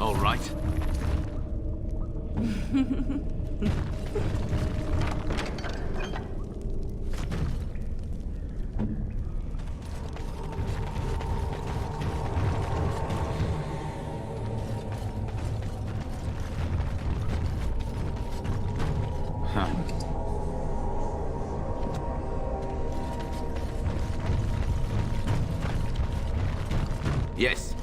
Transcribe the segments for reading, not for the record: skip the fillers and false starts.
All right. Huh. Yes.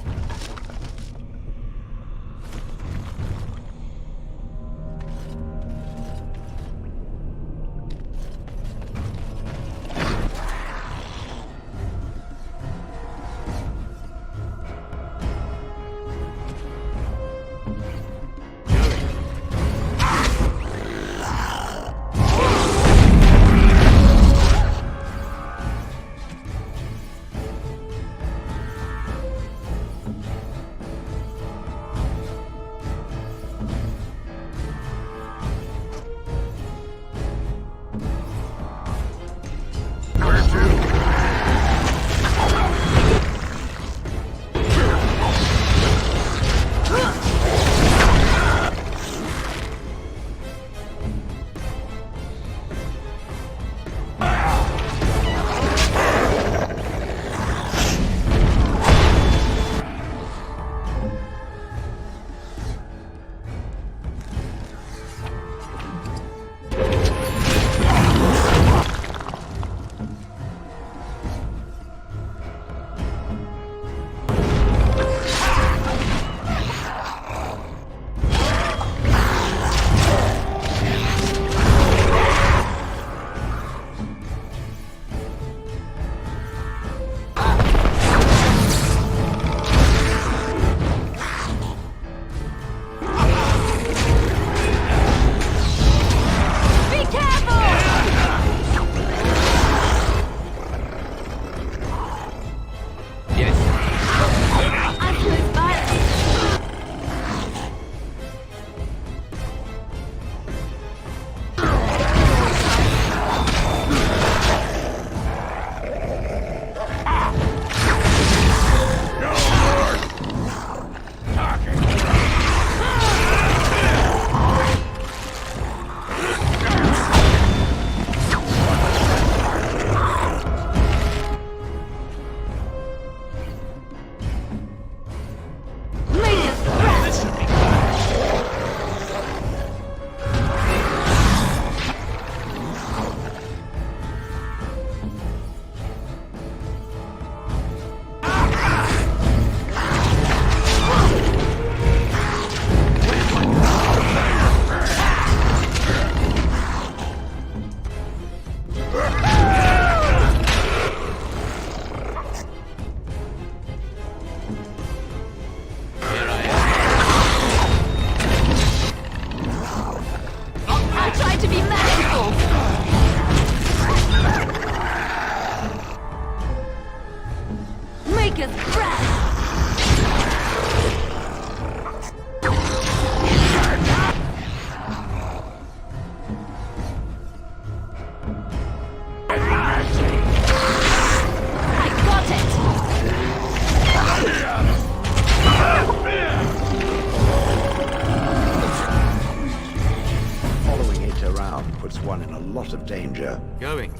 puts one in a lot of danger. Going.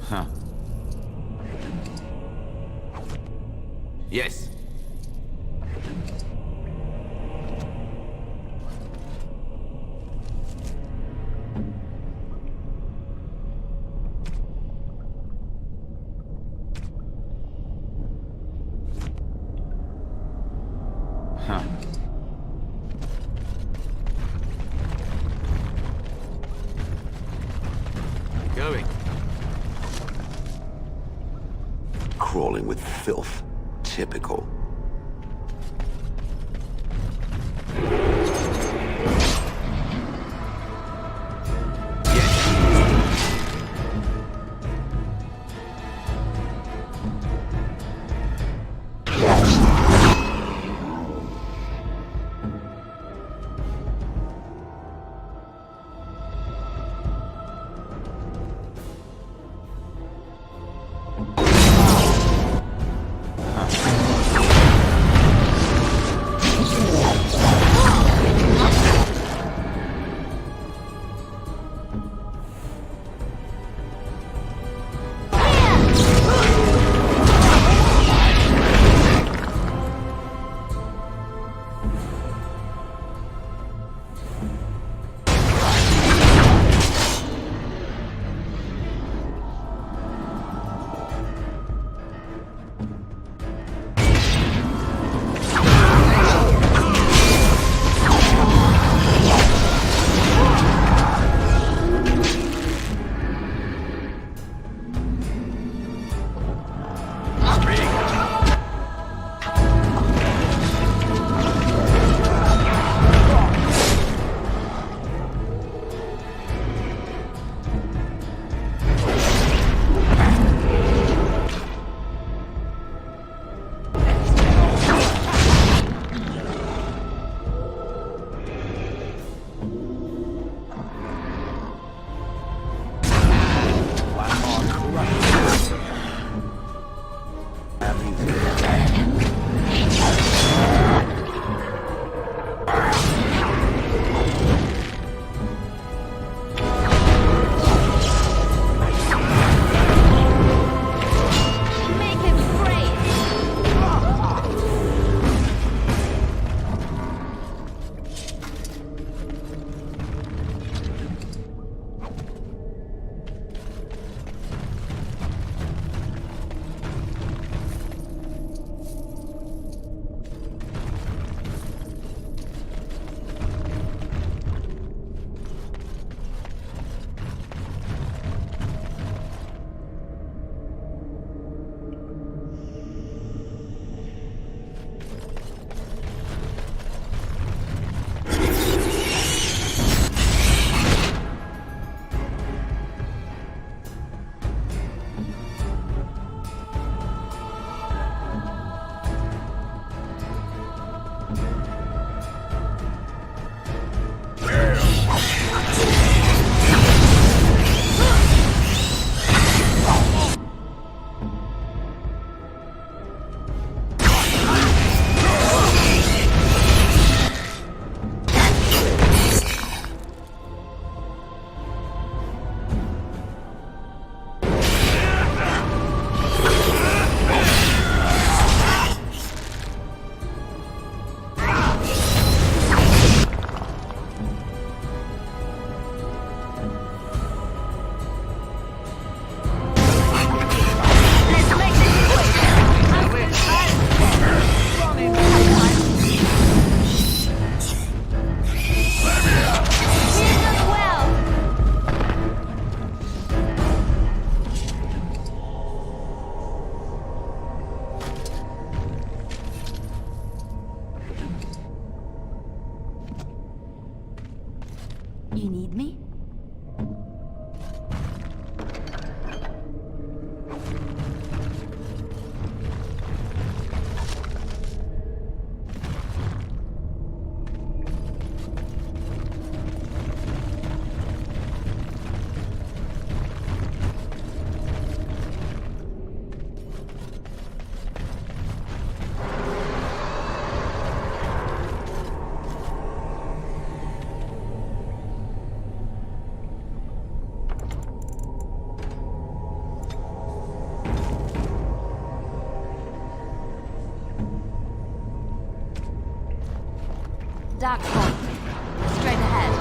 Huh. Yes. Huh. Going. Crawling with filth. Typical. Dark spot. Straight ahead.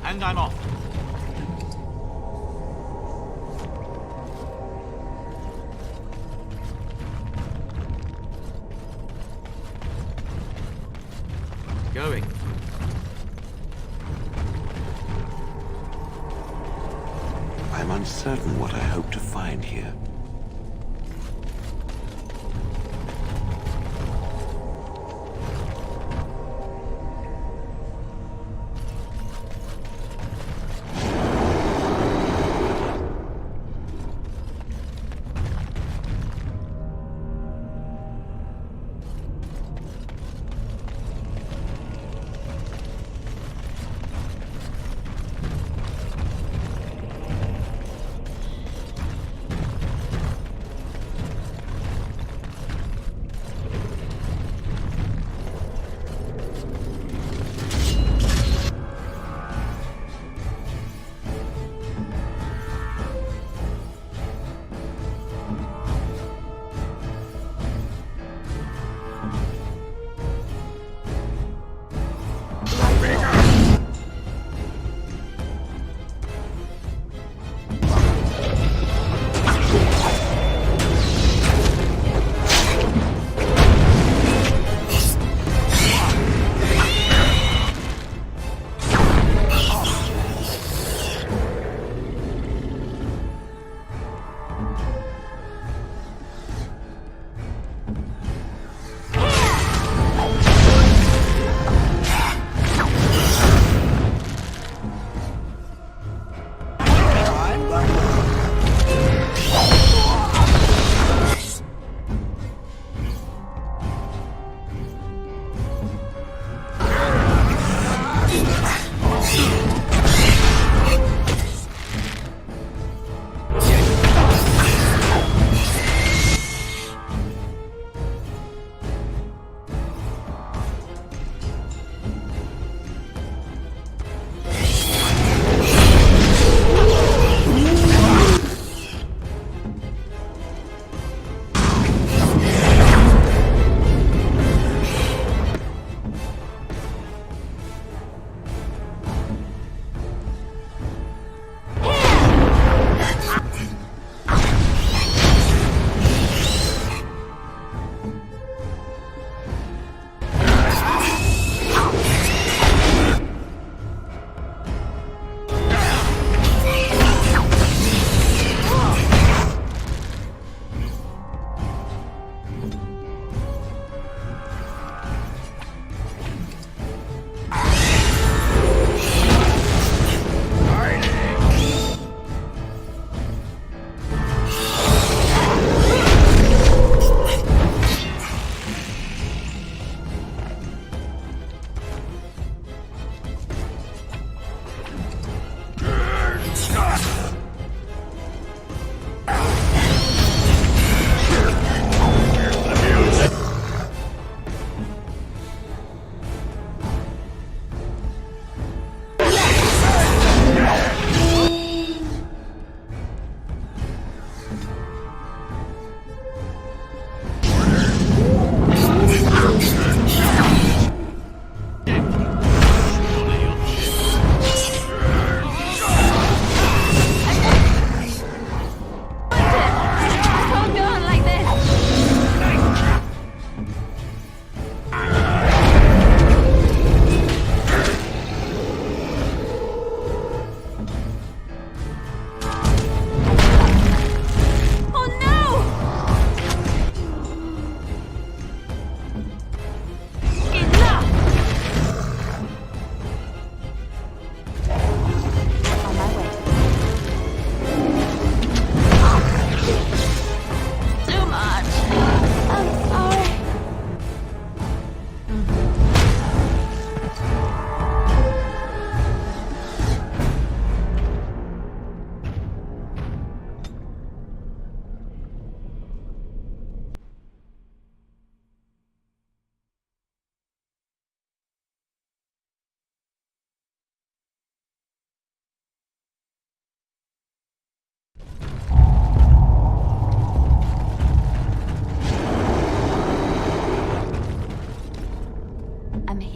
And I'm off. Going. I'm uncertain what I hope to find here.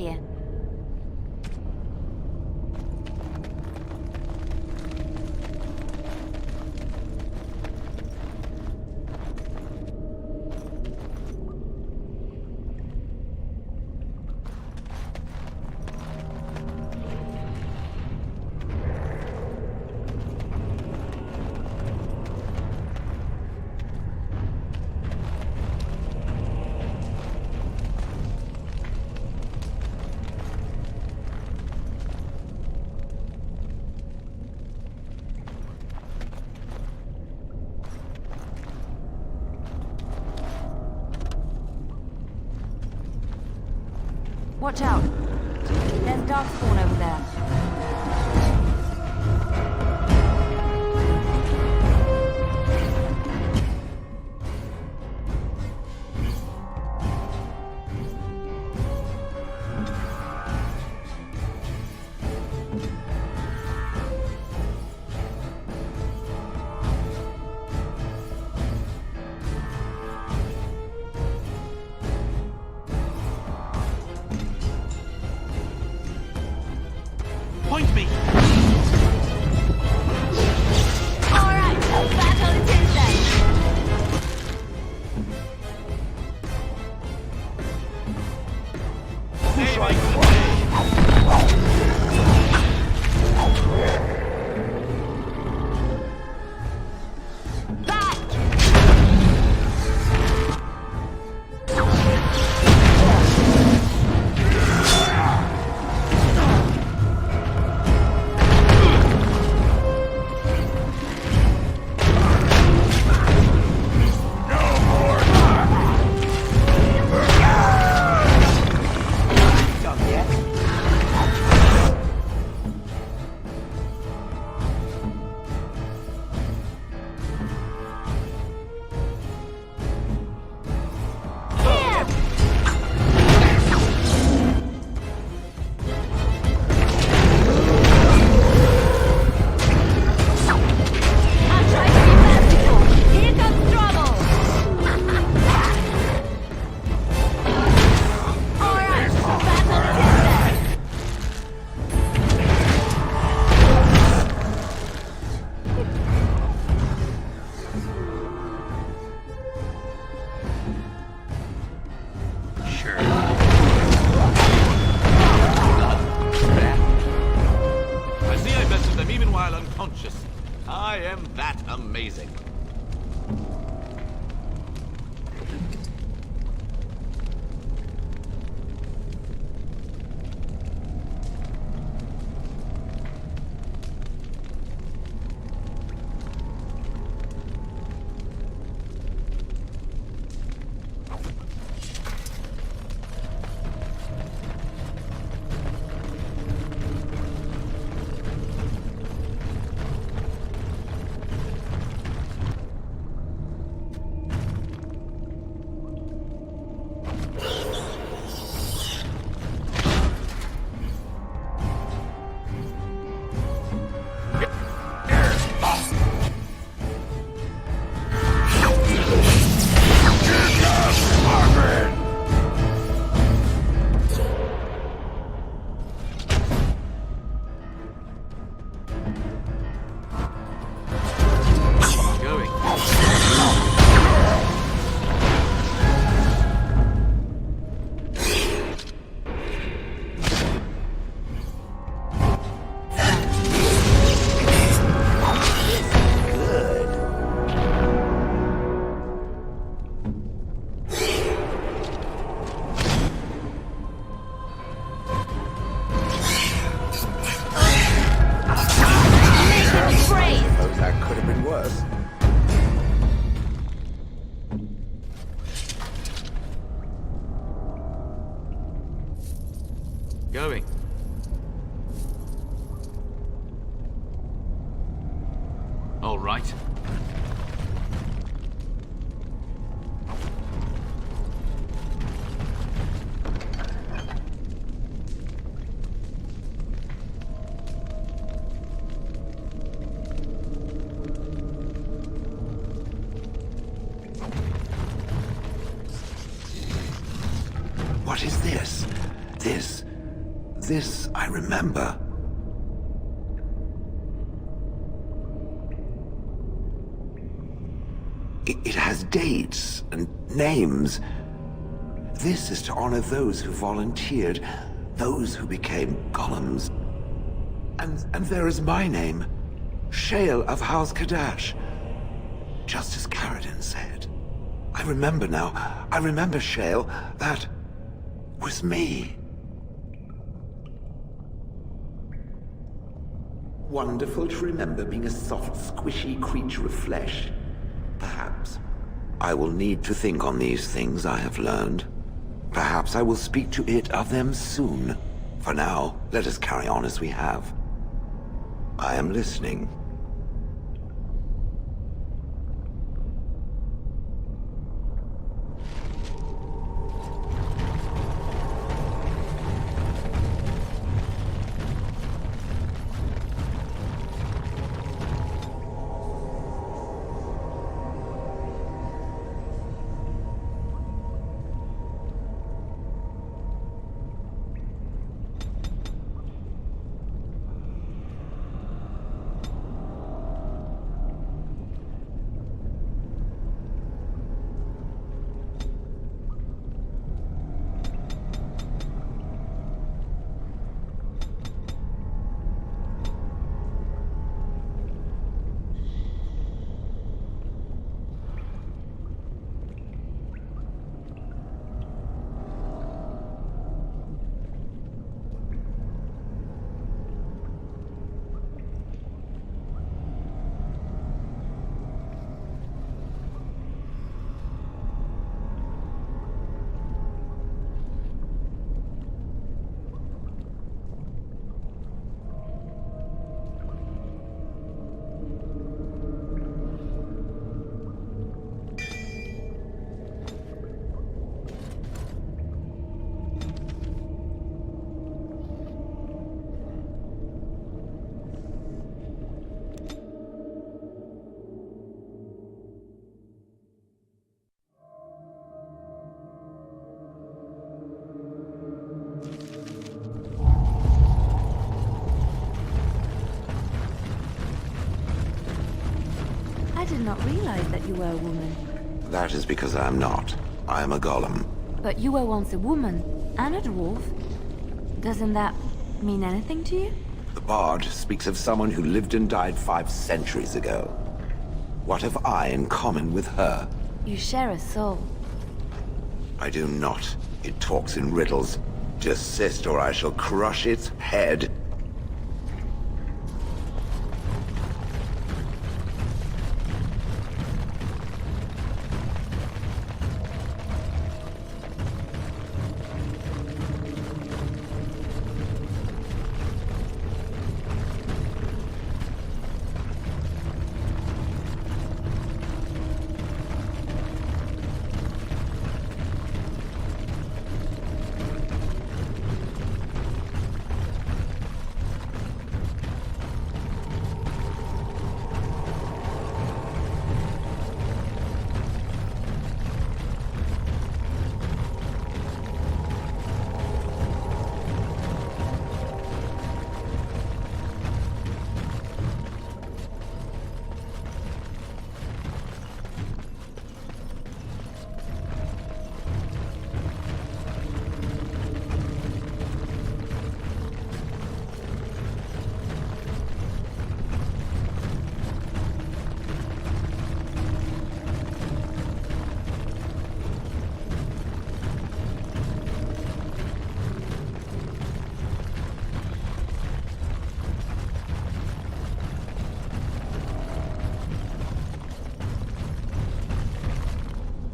here. Watch out. There's dark spawn over there. Point me! Alright, back on the Tuesday. Saving the day! Unconscious. I am that amazing. Going. All right. What is this? This This I remember. It has dates and names. This is to honor those who volunteered, those who became golems. And there is my name, Shale of House Kadash. Just as Caradin said. I remember now. I remember, Shale. That was me. Wonderful to remember being a soft, squishy creature of flesh. Perhaps I will need to think on these things I have learned. Perhaps I will speak to it of them soon. For now, let us carry on as we have. I am listening. I did not realize that you were a woman. That is because I am not. I am a golem. But you were once a woman and a dwarf. Doesn't that mean anything to you? The bard speaks of someone who lived and died 5 centuries ago. What have I in common with her? You share a soul. I do not. It talks in riddles. Desist or I shall crush its head.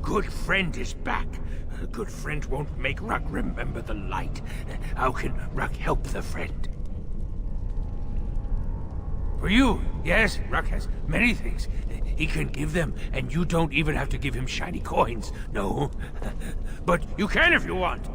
Good friend is back. A good friend won't make Ruck remember the light. How can Ruck help the friend? For you, yes, Ruck has many things. He can give them, and you don't even have to give him shiny coins. No. But you can if you want.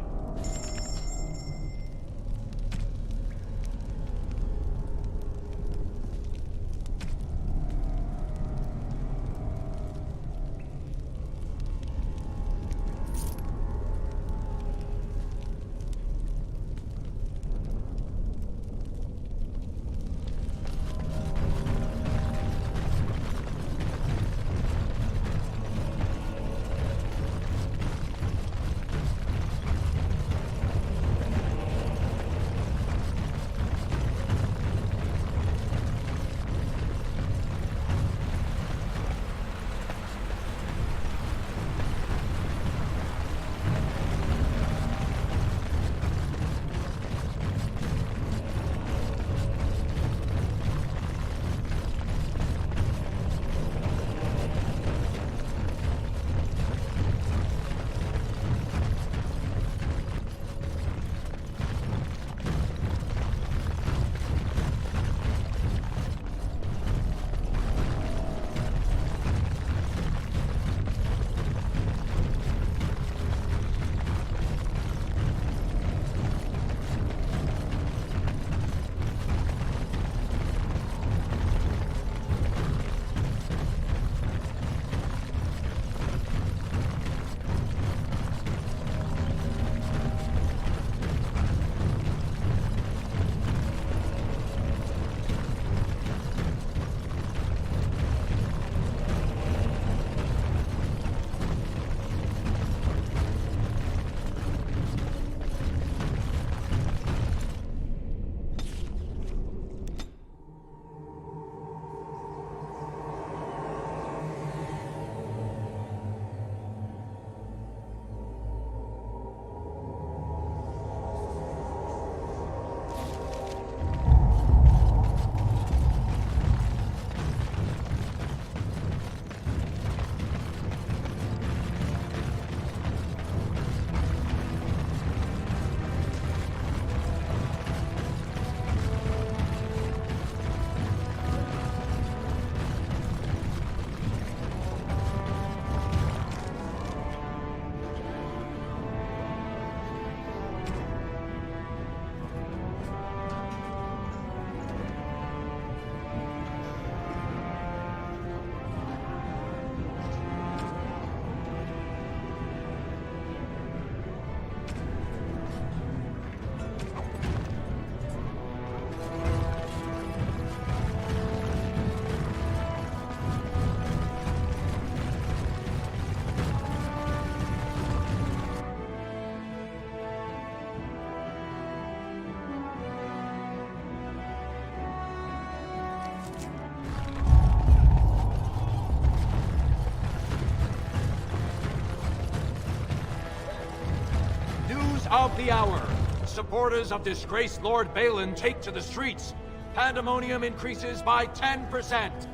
of the hour. Supporters of disgraced Lord Balin take to the streets. Pandemonium increases by 10%.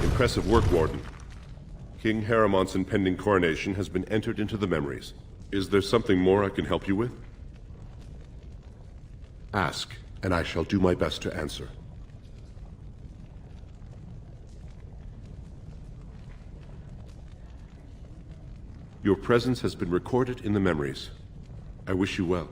Impressive work, Warden. King Haramont's impending coronation has been entered into the memories. Is there something more I can help you with? Ask, and I shall do my best to answer. Your presence has been recorded in the memories. I wish you well.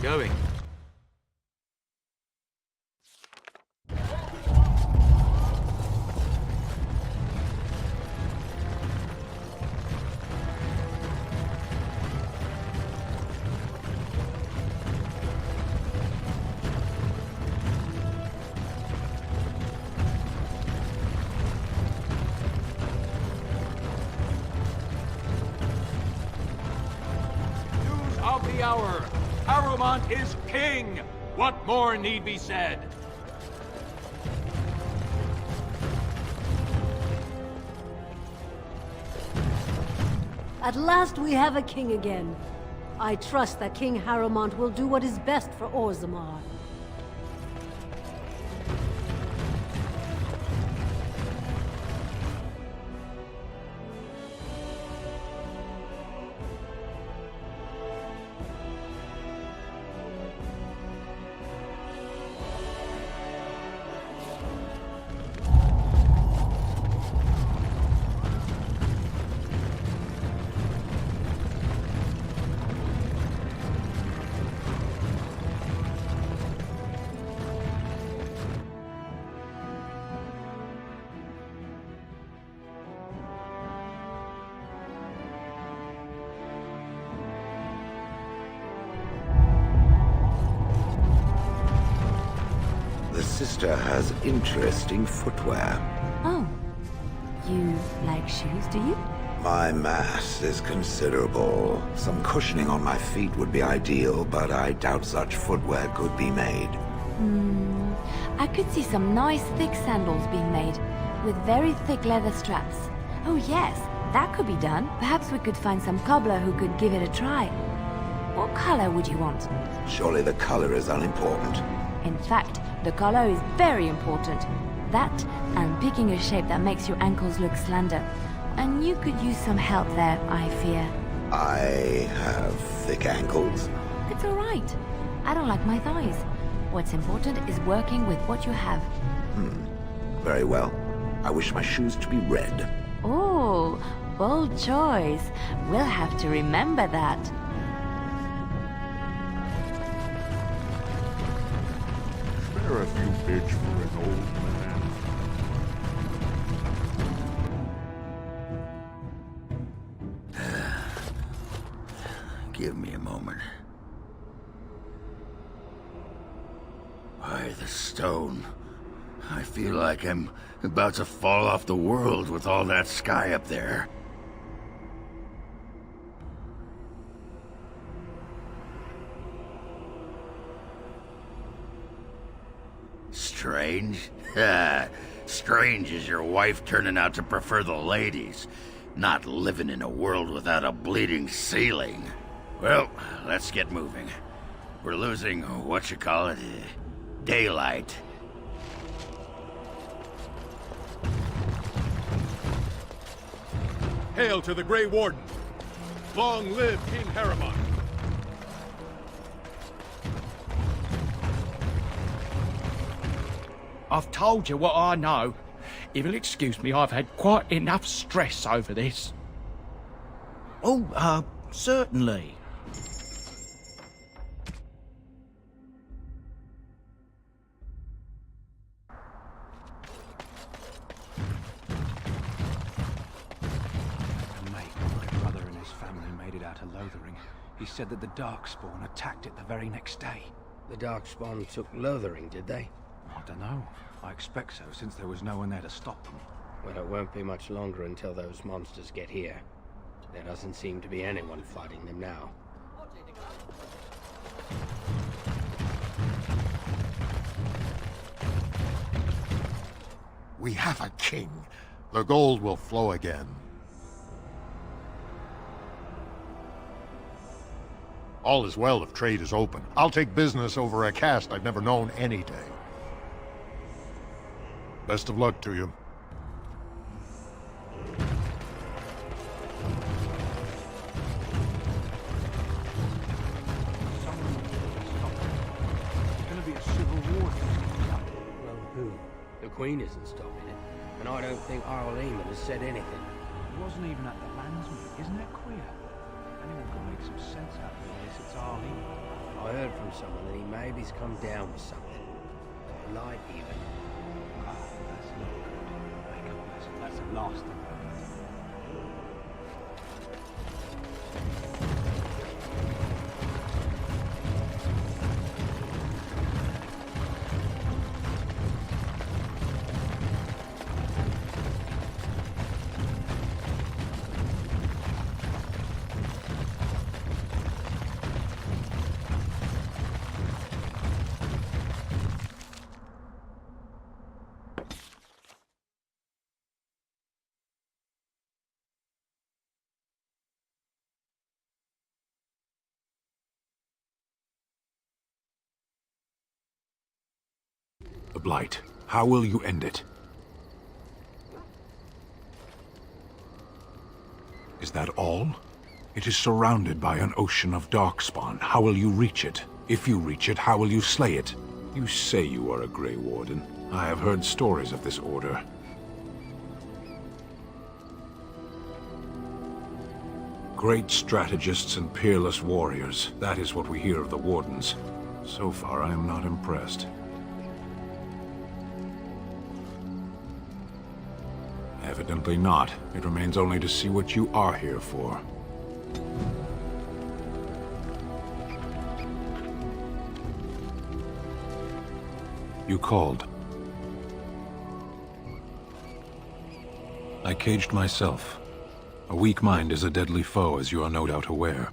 Going. News of the hour. Harrowmont is king! What more need be said? At last we have a king again. I trust that King Harrowmont will do what is best for Orzammar. The sister has interesting footwear. Oh. You like shoes, do you? My mass is considerable. Some cushioning on my feet would be ideal, but I doubt such footwear could be made. I could see some nice thick sandals being made, with very thick leather straps. Oh yes, that could be done. Perhaps we could find some cobbler who could give it a try. What color would you want? Surely the color is unimportant. In fact, the color is very important. That, and picking a shape that makes your ankles look slender. And you could use some help there, I fear. I have thick ankles. It's alright. I don't like my thighs. What's important is working with what you have. Very well. I wish my shoes to be red. Oh, bold choice. We'll have to remember that. Spare a few bits for an old man. Give me a moment. Why, the stone. I feel like I'm about to fall off the world with all that sky up there. Strange? Strange is your wife turning out to prefer the ladies, not living in a world without a bleeding ceiling. Well, let's get moving. We're losing, daylight. Hail to the Grey Warden! Long live King Haramon! I've told you what I know. If you'll excuse me, I've had quite enough stress over this. Oh, certainly. My brother and his family made it out of Lothering. He said that the Darkspawn attacked it the very next day. The Darkspawn took Lothering, did they? I don't know. I expect so, since there was no one there to stop them. Well, it won't be much longer until those monsters get here. There doesn't seem to be anyone fighting them now. We have a king. The gold will flow again. All is well if trade is open. I'll take business over a caste I've never known any day. Best of luck to you. There's gonna be a civil war. Well, who? The Queen isn't stopping it. And I don't think Arl Eamon has said anything. He wasn't even at the lands meet. Isn't that queer? Anyone can make some sense out of this. It's our league. I heard from someone that he maybe's come down with something. A light, even. Ah, that's not good. Make up, that's the last thing. The Blight. How will you end it? Is that all? It is surrounded by an ocean of darkspawn. How will you reach it? If you reach it, how will you slay it? You say you are a Grey Warden. I have heard stories of this order. Great strategists and peerless warriors. That is what we hear of the Wardens. So far, I am not impressed. Evidently not. It remains only to see what you are here for. You called. I caged myself. A weak mind is a deadly foe, as you are no doubt aware.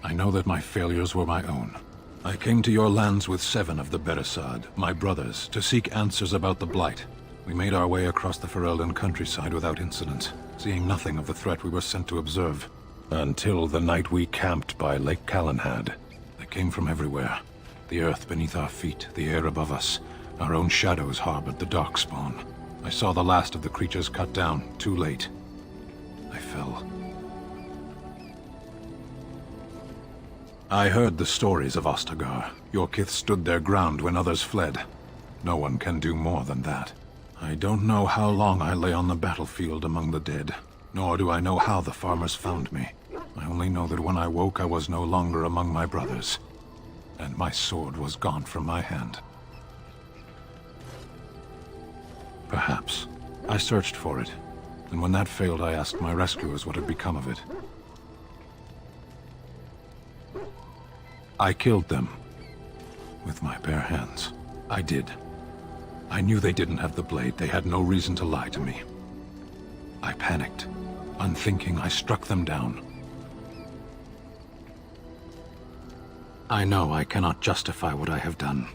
I know that my failures were my own. I came to your lands with 7 of the Beresad, my brothers, to seek answers about the Blight. We made our way across the Ferelden countryside without incident, seeing nothing of the threat we were sent to observe. Until the night we camped by Lake Calenhad. They came from everywhere. The earth beneath our feet, the air above us. Our own shadows harbored the Darkspawn. I saw the last of the creatures cut down, too late. I fell. I heard the stories of Ostagar. Your kith stood their ground when others fled. No one can do more than that. I don't know how long I lay on the battlefield among the dead, nor do I know how the farmers found me. I only know that when I woke I was no longer among my brothers, and my sword was gone from my hand. Perhaps. I searched for it, and when that failed I asked my rescuers what had become of it. I killed them. With my bare hands. I did. I knew they didn't have the blade. They had no reason to lie to me. I panicked. Unthinking, I struck them down. I know I cannot justify what I have done.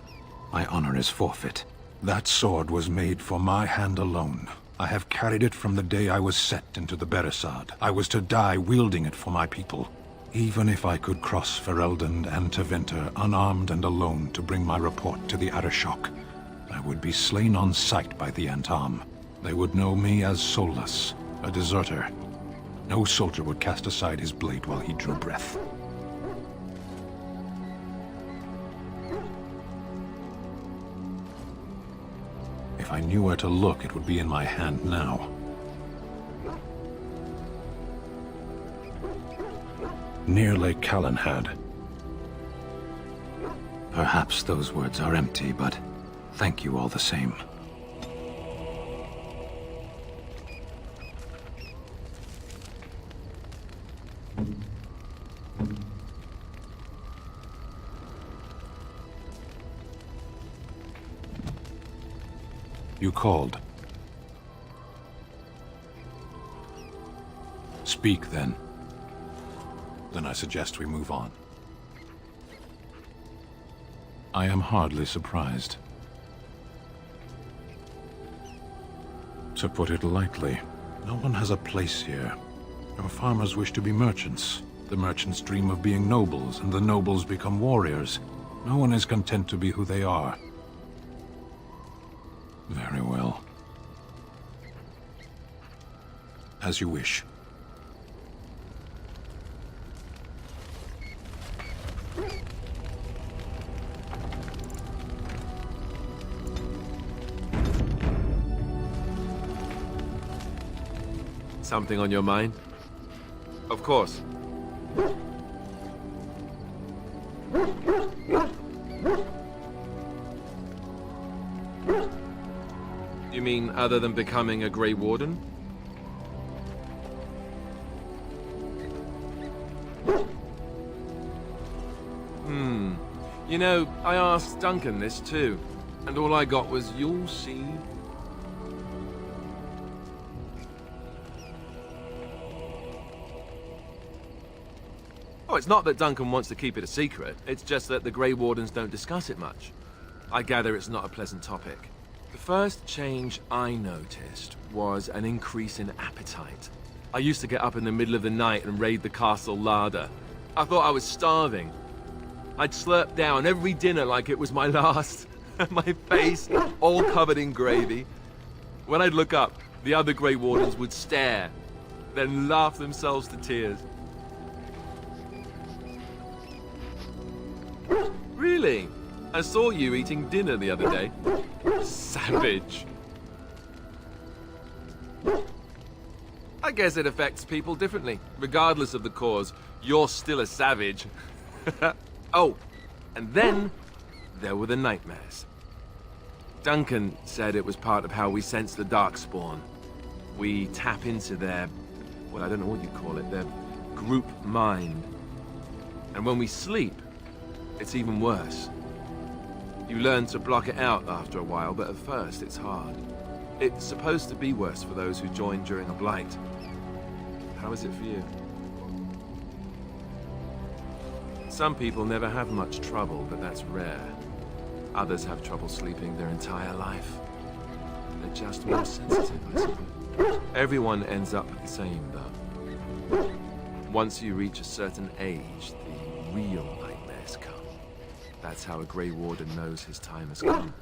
My honor is forfeit. That sword was made for my hand alone. I have carried it from the day I was set into the Beresad. I was to die wielding it for my people. Even if I could cross Ferelden and Tevinter unarmed and alone to bring my report to the Arishok, I would be slain on sight by the Antam. They would know me as soulless, a deserter. No soldier would cast aside his blade while he drew breath. If I knew where to look, it would be in my hand now. Near Lake Calenhad. Perhaps those words are empty, but thank you all the same. You called. Speak, then. Then I suggest we move on. I am hardly surprised. To put it lightly, no one has a place here. Your farmers wish to be merchants. The merchants dream of being nobles, and the nobles become warriors. No one is content to be who they are. Very well. As you wish. Something on your mind? Of course. You mean other than becoming a Grey Warden? You know, I asked Duncan this too, and all I got was, "You'll see." Oh, it's not that Duncan wants to keep it a secret. It's just that the Grey Wardens don't discuss it much. I gather it's not a pleasant topic. The first change I noticed was an increase in appetite. I used to get up in the middle of the night and raid the castle larder. I thought I was starving. I'd slurp down every dinner like it was my last. My face all covered in gravy. When I'd look up, the other Grey Wardens would stare, then laugh themselves to tears. Really? I saw you eating dinner the other day. Savage. I guess it affects people differently. Regardless of the cause, you're still a savage. Oh, and then there were the nightmares. Duncan said it was part of how we sense the Darkspawn. We tap into their, well, I don't know what you call it, their group mind. And when we sleep, it's even worse. You learn to block it out after a while, but at first it's hard. It's supposed to be worse for those who join during a blight. How is it for you? Some people never have much trouble, but that's rare. Others have trouble sleeping their entire life. They're just more sensitive, I suppose. Everyone ends up the same, though. Once you reach a certain age, the real nightmares come. That's how a Grey Warden knows his time has come.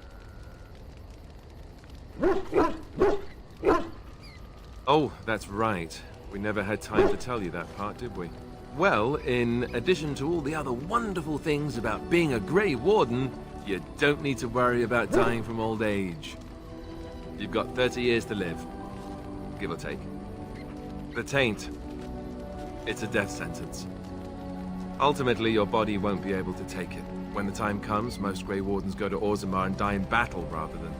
Oh, that's right. We never had time to tell you that part, did we? Well, in addition to all the other wonderful things about being a Grey Warden, you don't need to worry about dying from old age. You've got 30 years to live, give or take. The Taint, it's a death sentence. Ultimately, your body won't be able to take it. When the time comes, most Grey Wardens go to Orzammar and die in battle rather than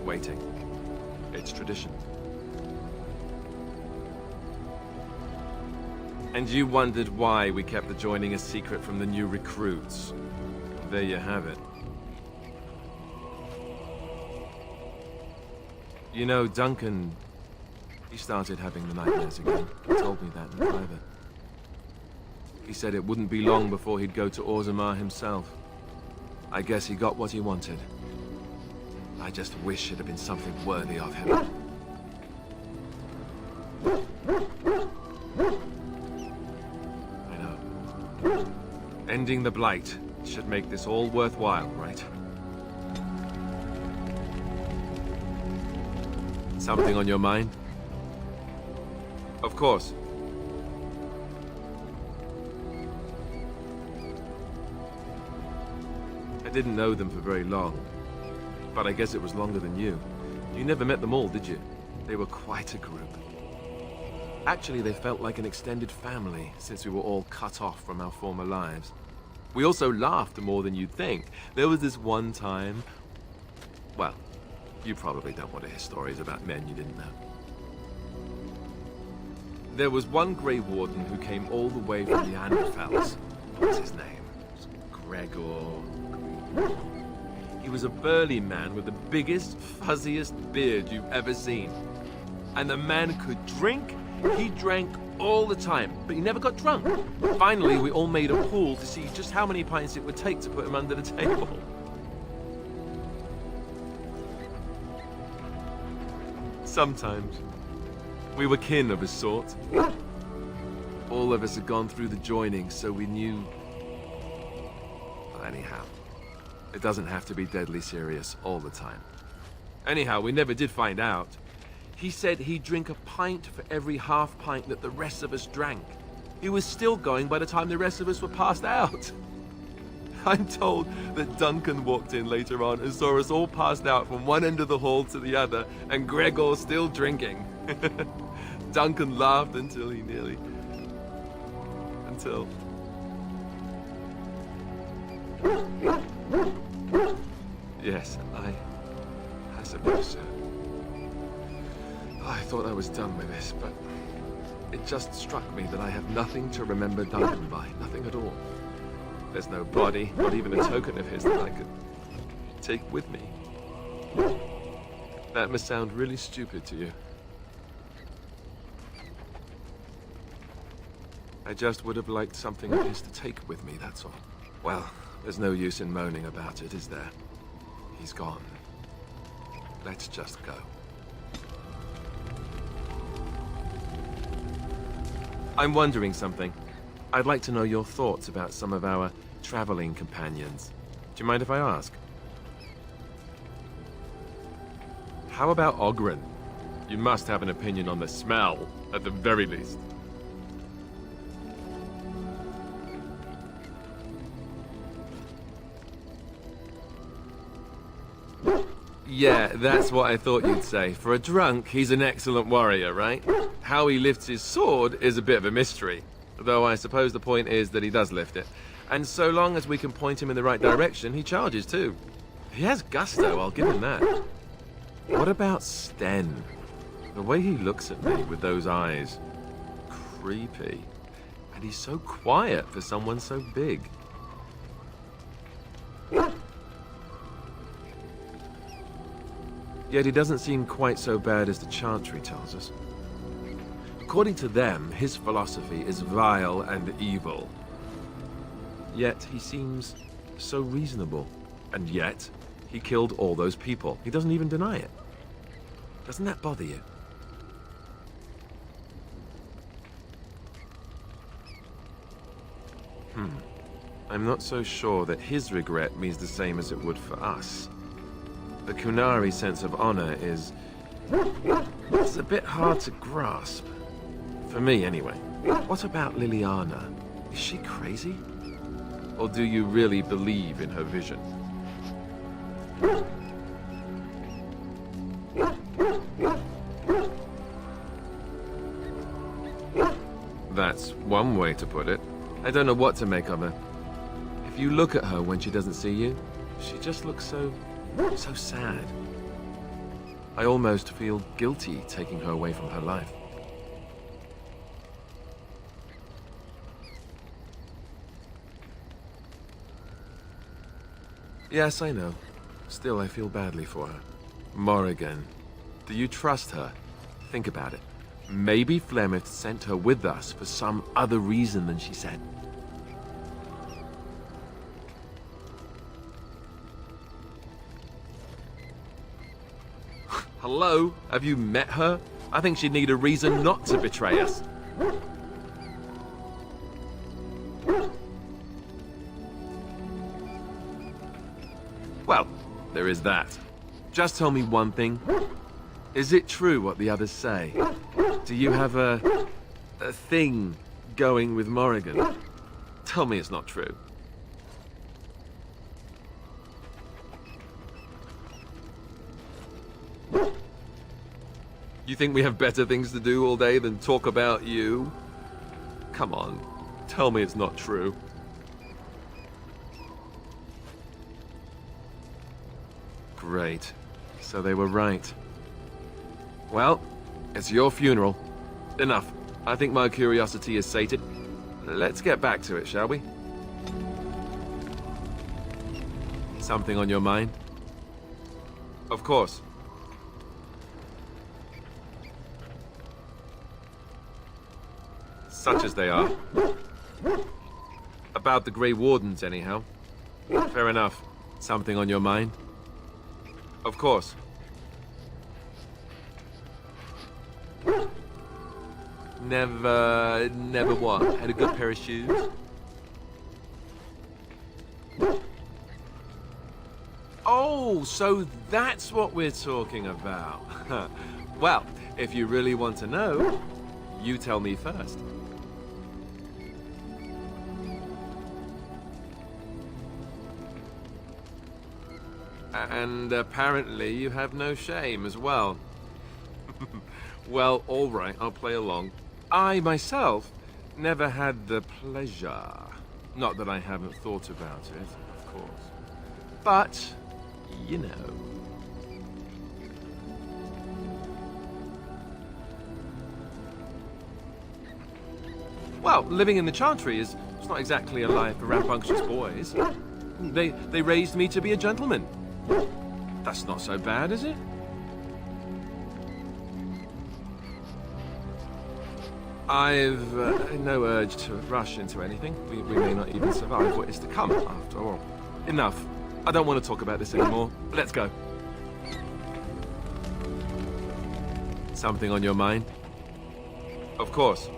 waiting. It's tradition. And you wondered why we kept the joining a secret from the new recruits. There you have it. You know, Duncan, he started having the nightmares again. He told me that in private. He said it wouldn't be long before he'd go to Orzammar himself. I guess he got what he wanted. I just wish it had been something worthy of him. Ending the Blight should make this all worthwhile, right? Something on your mind? Of course. I didn't know them for very long, but I guess it was longer than you. You never met them all, did you? They were quite a group. Actually, they felt like an extended family since we were all cut off from our former lives. We also laughed more than you'd think. There was this one time... Well, you probably don't want to hear stories about men you didn't know. There was one Grey Warden who came all the way from the Anderfels. What's his name? Gregor... He was a burly man with the biggest, fuzziest beard you've ever seen. And the man could drink. He drank all the time, but he never got drunk. Finally, we all made a pool to see just how many pints it would take to put him under the table. Sometimes, we were kin of a sort. All of us had gone through the joining, so we knew... Well, anyhow, it doesn't have to be deadly serious all the time. Anyhow, we never did find out. He said he'd drink a pint for every half pint that the rest of us drank. He was still going by the time the rest of us were passed out. I'm told that Duncan walked in later on and saw us all passed out from one end of the hall to the other, and Gregor still drinking. Duncan laughed until he nearly... Until... Yes, I suppose so. I thought I was done with this, but it just struck me that I have nothing to remember Duncan by. Nothing at all. There's no body, not even a token of his that I could take with me. That must sound really stupid to you. I just would have liked something of his to take with me, that's all. Well, there's no use in moaning about it, is there? He's gone. Let's just go. I'm wondering something. I'd like to know your thoughts about some of our traveling companions. Do you mind if I ask? How about Ogren? You must have an opinion on the smell, at the very least. Yeah, that's what I thought you'd say. For a drunk, he's an excellent warrior, right? How he lifts his sword is a bit of a mystery. Though I suppose the point is that he does lift it. And so long as we can point him in the right direction, he charges too. He has gusto, I'll give him that. What about Sten? The way he looks at me with those eyes. Creepy. And he's so quiet for someone so big. Yet he doesn't seem quite so bad as the Chantry tells us. According to them, his philosophy is vile and evil. Yet he seems so reasonable. And yet, he killed all those people. He doesn't even deny it. Doesn't that bother you? I'm not so sure that his regret means the same as it would for us. The Kunari sense of honor is... it's a bit hard to grasp. For me, anyway. What about Liliana? Is she crazy? Or do you really believe in her vision? That's one way to put it. I don't know what to make of her. If you look at her when she doesn't see you, she just looks so sad. I almost feel guilty taking her away from her life. Yes, I know. Still, I feel badly for her. Morrigan, do you trust her? Think about it. Maybe Flemeth sent her with us for some other reason than she said. Hello? Have you met her? I think she'd need a reason not to betray us. Well, there is that. Just tell me one thing. Is it true what the others say? Do you have a thing going with Morrigan? Tell me it's not true. You think we have better things to do all day than talk about you? Come on, tell me it's not true. Great. So they were right. Well, it's your funeral. Enough. I think my curiosity is sated. Let's get back to it, shall we? Something on your mind? Of course. Such as they are. About the Grey Wardens, anyhow. Fair enough. Something on your mind? Of course. Never what? Had a good pair of shoes? Oh, so that's what we're talking about. Well, if you really want to know, you tell me first. And apparently you have no shame as well. Well, all right, I'll play along. I, myself, never had the pleasure. Not that I haven't thought about it, of course. But, you know. Well, living in the Chantry is not exactly a life for rambunctious boys. They raised me to be a gentleman. That's not so bad, is it? I've no urge to rush into anything. We may not even survive what is to come, after all. Enough. I don't want to talk about this anymore. Let's go. Something on your mind? Of course.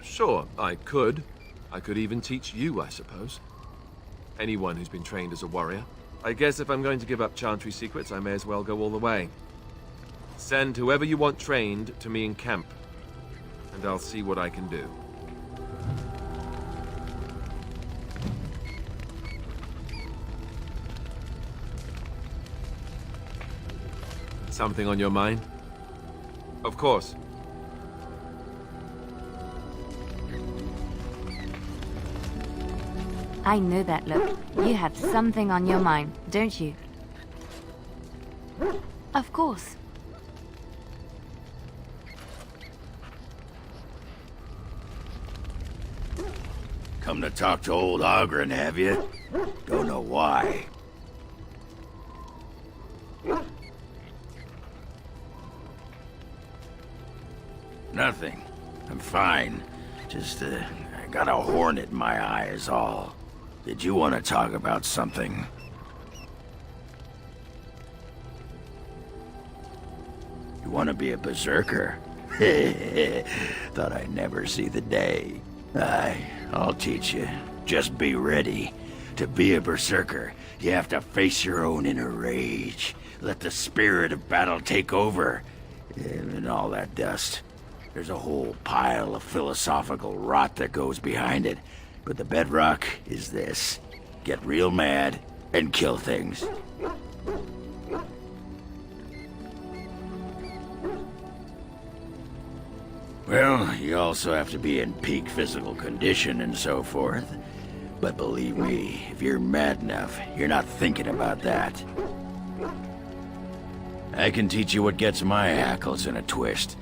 Sure, I could. I could even teach you, I suppose. Anyone who's been trained as a warrior. I guess if I'm going to give up Chantry secrets, I may as well go all the way. Send whoever you want trained to me in camp, and I'll see what I can do. Something on your mind? Of course. I know that look. You have something on your mind, don't you? Of course. Come to talk to old Ogren, have you? Don't know why. Nothing. I'm fine. Just, I got a hornet in my eye is all. Did you want to talk about something? You want to be a berserker? Thought I'd never see the day. I'll teach you. Just be ready. To be a berserker, you have to face your own inner rage. Let the spirit of battle take over. And all that dust. There's a whole pile of philosophical rot that goes behind it. But the bedrock is this. Get real mad and kill things. Well, you also have to be in peak physical condition and so forth. But believe me, if you're mad enough, you're not thinking about that. I can teach you what gets my hackles in a twist,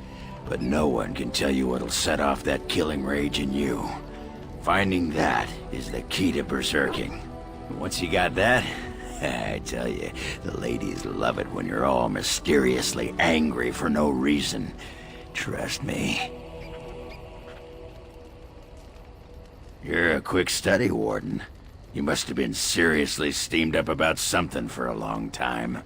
but no one can tell you what'll set off that killing rage in you. Finding that is the key to berserking. Once you got that, I tell you, the ladies love it when you're all mysteriously angry for no reason. Trust me. You're a quick study, Warden. You must have been seriously steamed up about something for a long time.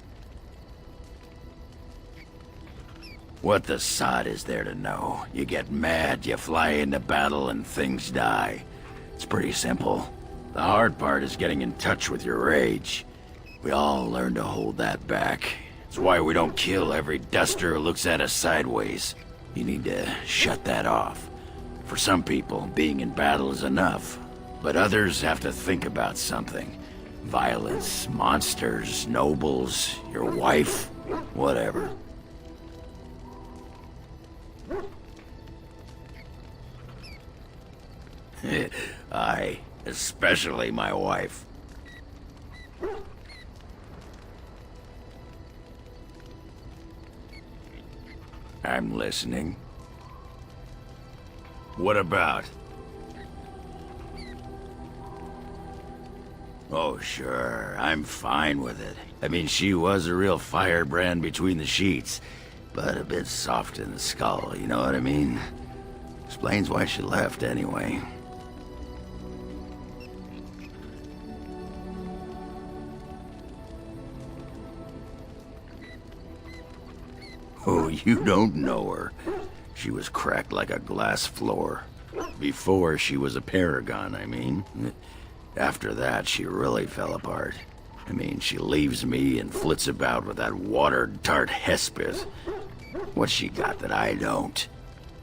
What the sod is there to know? You get mad, you fly into battle, and things die. It's pretty simple. The hard part is getting in touch with your rage. We all learn to hold that back. It's why we don't kill every duster who looks at us sideways. You need to shut that off. For some people, being in battle is enough. But others have to think about something. Violence, monsters, nobles, your wife, whatever. Aye, especially my wife. I'm listening. What about? Oh, sure. I'm fine with it. I mean, she was a real firebrand between the sheets, but a bit soft in the skull, you know what I mean? Explains why she left, anyway. Oh, you don't know her. She was cracked like a glass floor. Before she was a paragon, I mean. After that, she really fell apart. I mean, she leaves me and flits about with that water-tart Hespith. What's she got that I don't?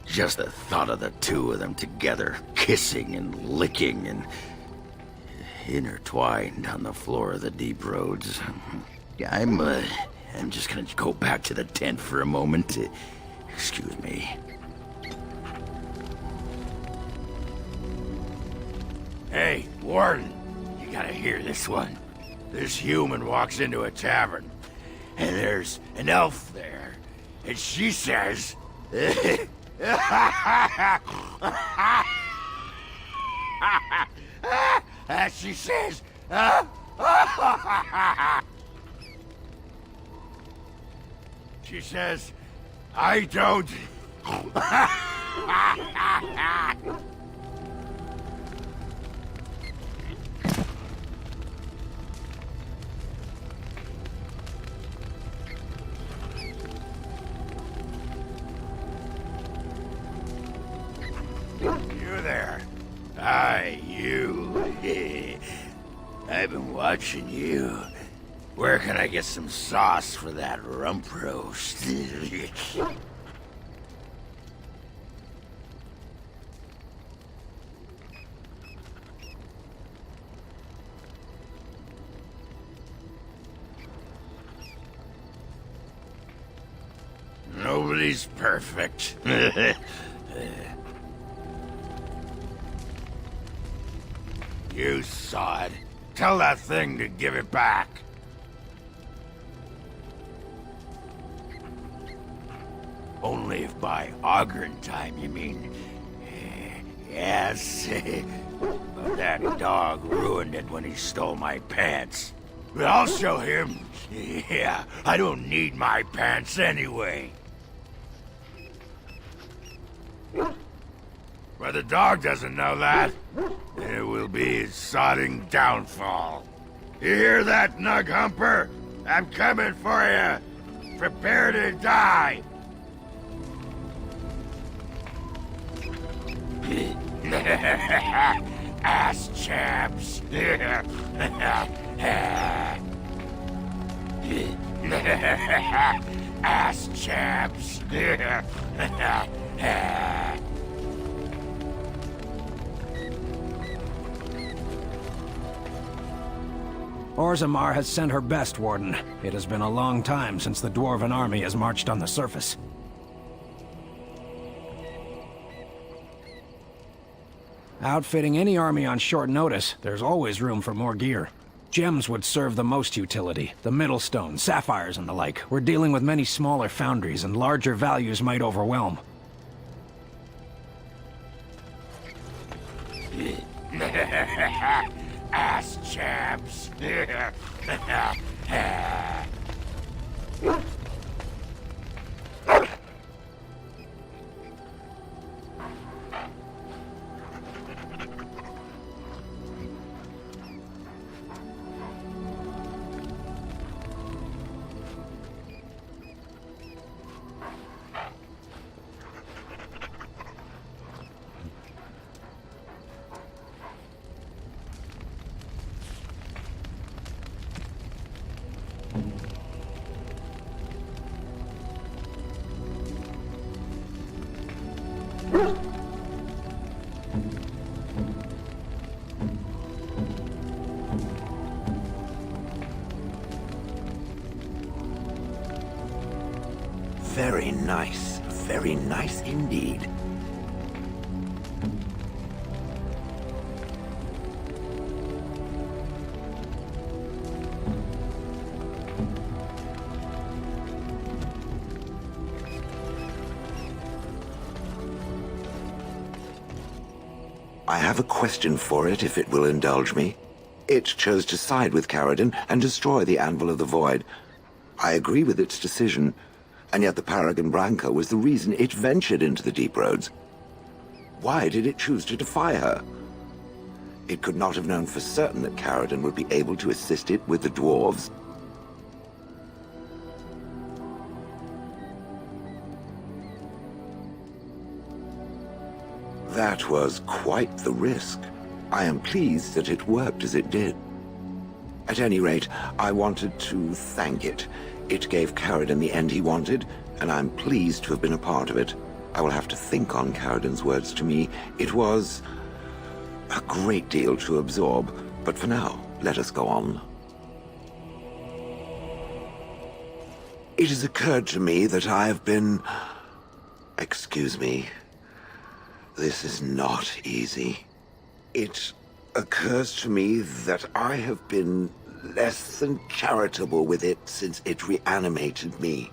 Just the thought of the two of them together, kissing and licking and intertwined on the floor of the deep roads. I'm just gonna go back to the tent for a moment. Excuse me. Hey, Warden, you gotta hear this one. This human walks into a tavern, and there's an elf there, and she says... she says... She says, I don't... You there. Aye, you. I've been watching you. Where can I get some sauce for that rump roast? Nobody's perfect. You sod. Tell that thing to give it back. Only if by Ogren time, you mean. Yes. But that dog ruined it when he stole my pants. But I'll show him. Yeah, I don't need my pants anyway. But the dog doesn't know that. It will be his sodding downfall. You hear that, Nug Humper? I'm coming for you. Prepare to die. Ass chaps. Ass chaps. Orzammar has sent her best, Warden. It has been a long time since the Dwarven army has marched on the surface. Outfitting any army on short notice, there's always room for more gear. Gems would serve the most utility. The Middlestone, sapphires and the like. We're dealing with many smaller foundries, and larger values might overwhelm. Ass chaps. Very nice. Very nice indeed. I have a question for it, if it will indulge me. It chose to side with Caradon and destroy the Anvil of the Void. I agree with its decision, and yet the Paragon Branca was the reason it ventured into the deep roads. Why did it choose to defy her? It could not have known for certain that Caradon would be able to assist it with the dwarves. That was quite the risk. I am pleased that it worked as it did. At any rate, I wanted to thank it. It gave Caradon the end he wanted, and I'm pleased to have been a part of it. I will have to think on Caradon's words to me. It was a great deal to absorb, but for now, let us go on. It has occurred to me that I have been... Excuse me. This is not easy. It occurs to me that I have been less than charitable with it since it reanimated me.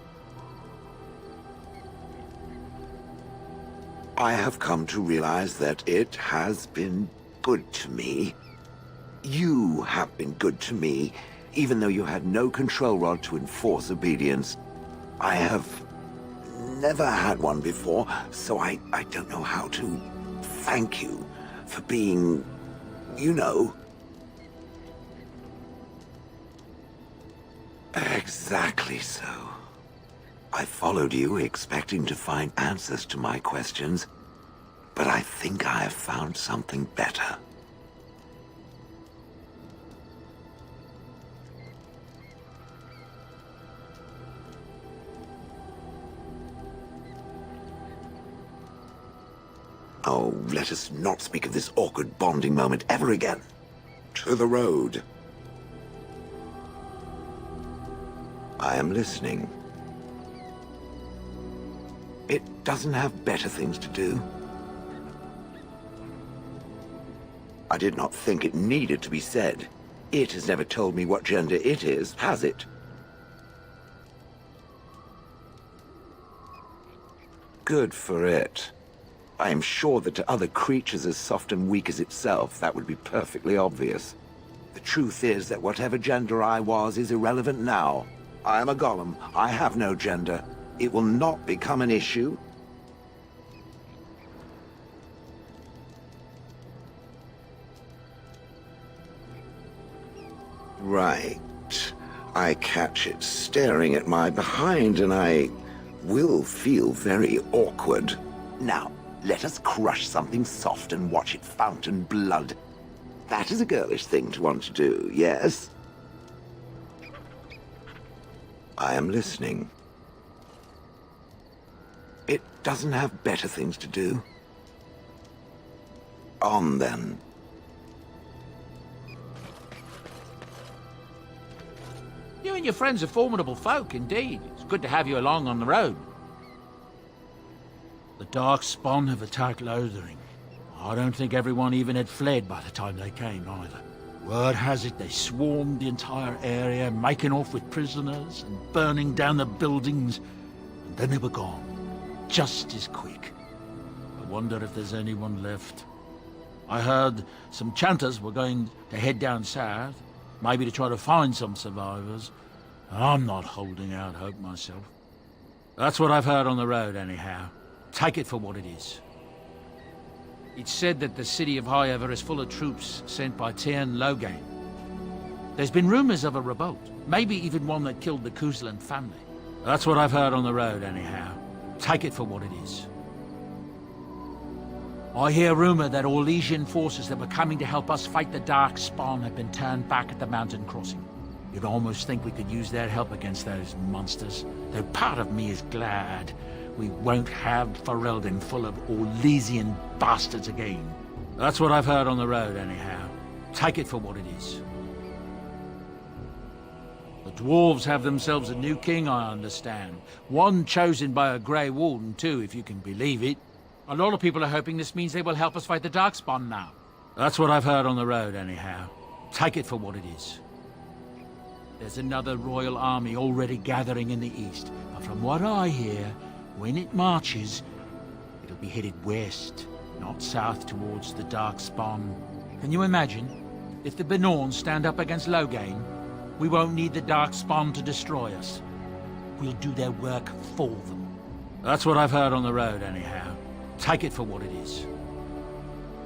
I have come to realize that it has been good to me. You have been good to me, even though you had no control rod to enforce obedience. I have never had one before, so I don't know how to thank you for being, you know. Exactly so. I followed you expecting to find answers to my questions, but I think I have found something better. Oh, let us not speak of this awkward bonding moment ever again. To the road. I am listening. It doesn't have better things to do. I did not think it needed to be said. It has never told me what gender it is, has it? Good for it. I am sure that to other creatures as soft and weak as itself, that would be perfectly obvious. The truth is that whatever gender I was is irrelevant now. I am a golem. I have no gender. It will not become an issue. Right. I catch it staring at my behind, and I will feel very awkward. Now, let us crush something soft and watch it fountain blood. That is a girlish thing to want to do, yes? I am listening. It doesn't have better things to do. On, then. You and your friends are formidable folk, indeed. It's good to have you along on the road. The Dark Spawn have attacked Lothering. I don't think everyone even had fled by the time they came, either. Word has it they swarmed the entire area, making off with prisoners and burning down the buildings, and then they were gone. Just as quick. I wonder if there's anyone left. I heard some chanters were going to head down south, maybe to try to find some survivors. I'm not holding out hope myself. That's what I've heard on the road, anyhow. Take it for what it is. It's said that the city of Highever is full of troops sent by Tyrn Loghain. There's been rumors of a revolt, maybe even one that killed the Cousland family. That's what I've heard on the road, anyhow. Take it for what it is. I hear rumor that Orlesian forces that were coming to help us fight the Dark Spawn have been turned back at the mountain crossing. You'd almost think we could use their help against those monsters, though part of me is glad we won't have Ferelden full of Orlesian bastards again. That's what I've heard on the road, anyhow. Take it for what it is. The dwarves have themselves a new king, I understand. One chosen by a Grey Warden, too, if you can believe it. A lot of people are hoping this means they will help us fight the Darkspawn now. That's what I've heard on the road, anyhow. Take it for what it is. There's another royal army already gathering in the east, but from what I hear, when it marches, it'll be headed west, not south towards the Darkspawn. Can you imagine? If the Benorns stand up against Loghain, we won't need the Darkspawn to destroy us. We'll do their work for them. That's what I've heard on the road, anyhow. Take it for what it is.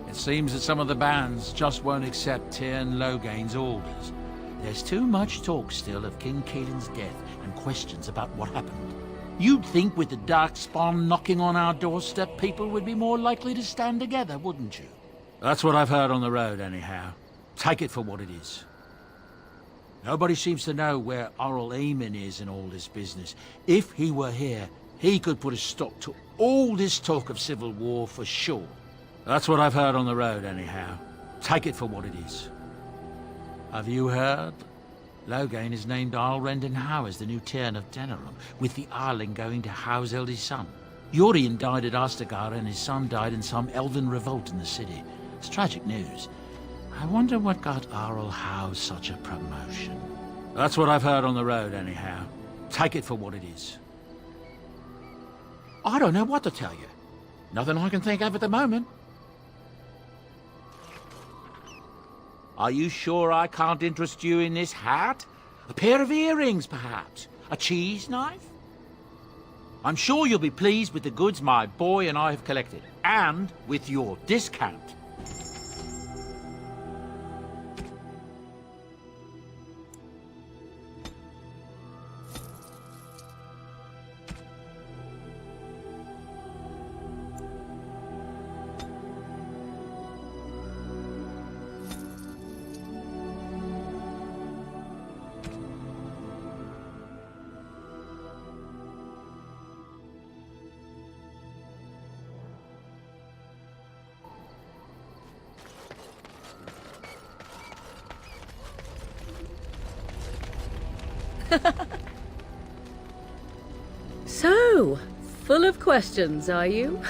It seems that some of the bands just won't accept Tyrn Loghain's orders. There's too much talk still of King Caelin's death and questions about what happened. You'd think with the Darkspawn knocking on our doorstep, people would be more likely to stand together, wouldn't you? That's what I've heard on the road, anyhow. Take it for what it is. Nobody seems to know where Oral Eamon is in all this business. If he were here, he could put a stop to all this talk of civil war for sure. That's what I've heard on the road, anyhow. Take it for what it is. Have you heard? Loghain has named Alrendon Howe as the new Tyrn of Denerim, with the Arling going to Howe's eldest son. Yorian died at Astagar and his son died in some elven revolt in the city. It's tragic news. I wonder what got Arl Howe such a promotion. That's what I've heard on the road, anyhow. Take it for what it is. I don't know what to tell you. Nothing I can think of at the moment. Are you sure I can't interest you in this hat? A pair of earrings, perhaps? A cheese knife? I'm sure you'll be pleased with the goods my boy and I have collected, and with your discount. So, full of questions, are you?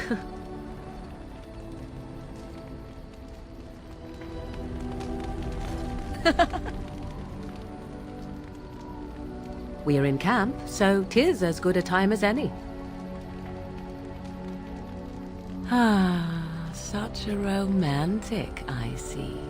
We're in camp, so 'tis as good a time as any. Ah, such a romantic, I see.